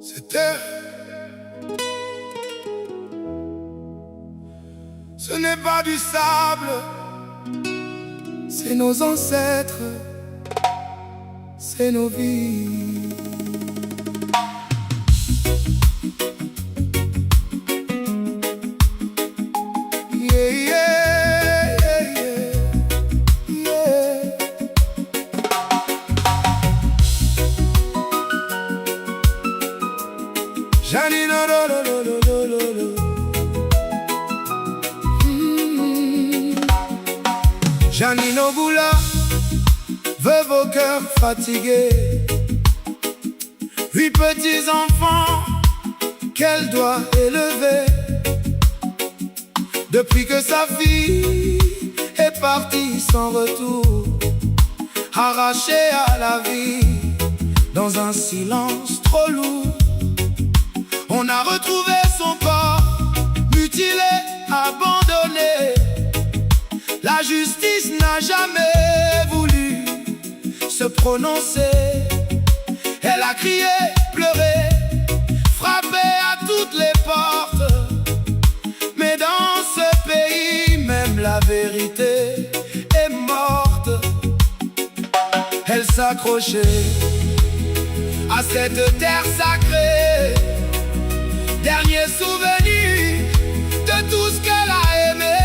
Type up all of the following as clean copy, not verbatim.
C'était, ce n'est pas du sable, c'est nos ancêtres, c'est nos vies. Yeah, yeah, yeah, yeah, yeah. Janino, lo, lo, lo, lo, lo, lo. Janino Boula, veuve au cœur fatigué, 8 petits enfants qu'elle doit élever. Depuis que sa fille est partie sans retour, arrachée à la vie dans un silence trop lourd. On a retrouvé son corps mutilé, abandonné. La justice n'a jamais voulu se prononcer. Elle a crié, pleuré, frappé à toutes les portes. Mais dans ce pays, même la vérité est morte. Elle s'accrochait à cette terre sacrée, dernier souvenir de tout ce qu'elle a aimé.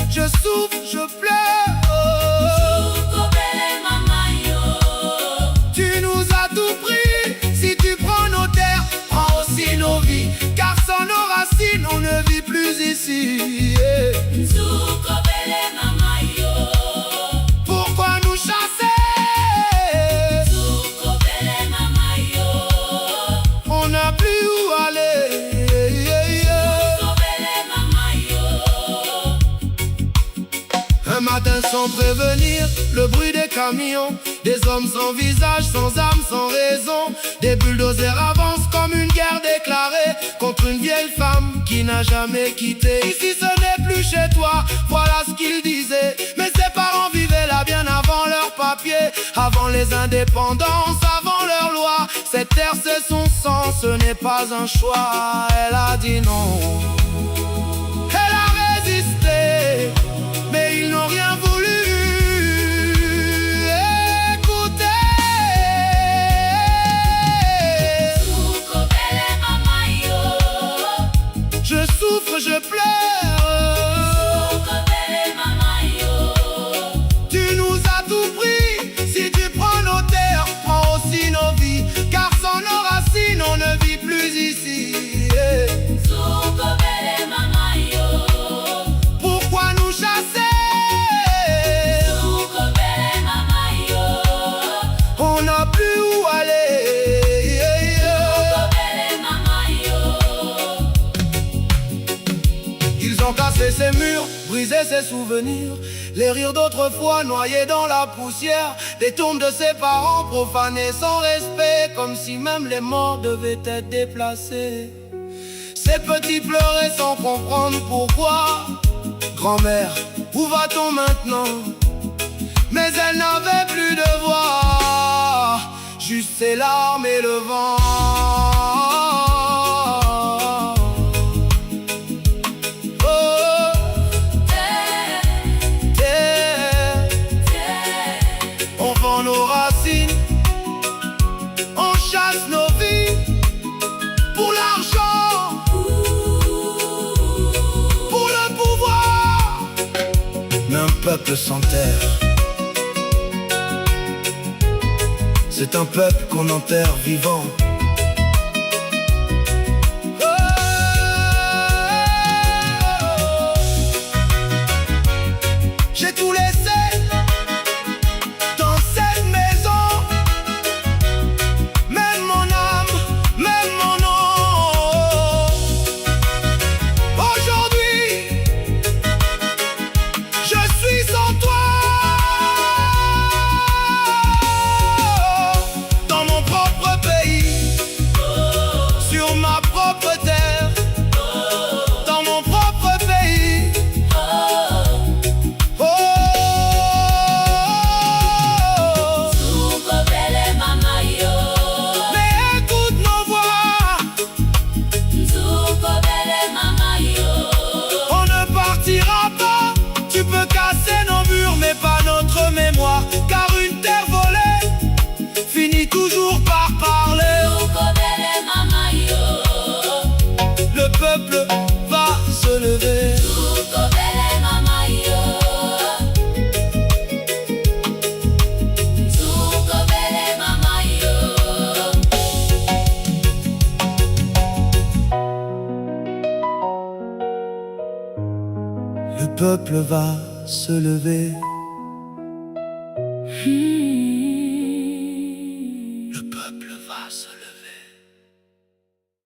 Je souffre, je pleure. Tu nous as tout pris, si tu prends nos terres, prends aussi nos vies. Car sans nos racines, on ne vit plus ici. Pourquoi nous chasser? On n'a plus où aller. Un matin sans prévenir, le bruit des camions, des hommes sans visage, sans âme, sans raison. Des bulldozers avancent comme une guerre déclarée contre une vieille femme qui n'a jamais quitté. Ici ce n'est plus chez toi, voilà ce qu'il disait. Mais ses parents vivaient là bien avant leurs papiers, avant les indépendances, avant leur loi. Cette terre c'est son sang, ce n'est pas un choix. Elle a dit non, elle a résisté, mais ils n'ont rien voulu écouter. Je souffre, je pleure. Tu nous as tout pris, si tu prends nos terres, prends aussi nos vies. Car sans nos racines, on ne vit plus ici. Pourquoi nous chasser? On n'a plus où aller. Ils ont cassé ces murs, brisé ses souvenirs, les rires d'autrefois noyés dans la poussière, des tombes de ses parents profanées sans respect, comme si même les morts devaient être déplacés. Ces petits pleuraient sans comprendre pourquoi. Grand-mère, où va-t-on maintenant? Mais elle n'avait plus de voix, juste ses larmes et le vent. Oh, terre, on vend nos racines, on chasse nos vies pour l'argent, pour le pouvoir. Mais un peuple sans terre, c'est un peuple qu'on enterre vivant. J'ai tout laissé dans cette maison, même mon âme, même mon nom. Aujourd'hui, je suis sans toi. Dans mon propre pays, sur ma propre terre, dans mon propre pays. Oh, peuple va se lever.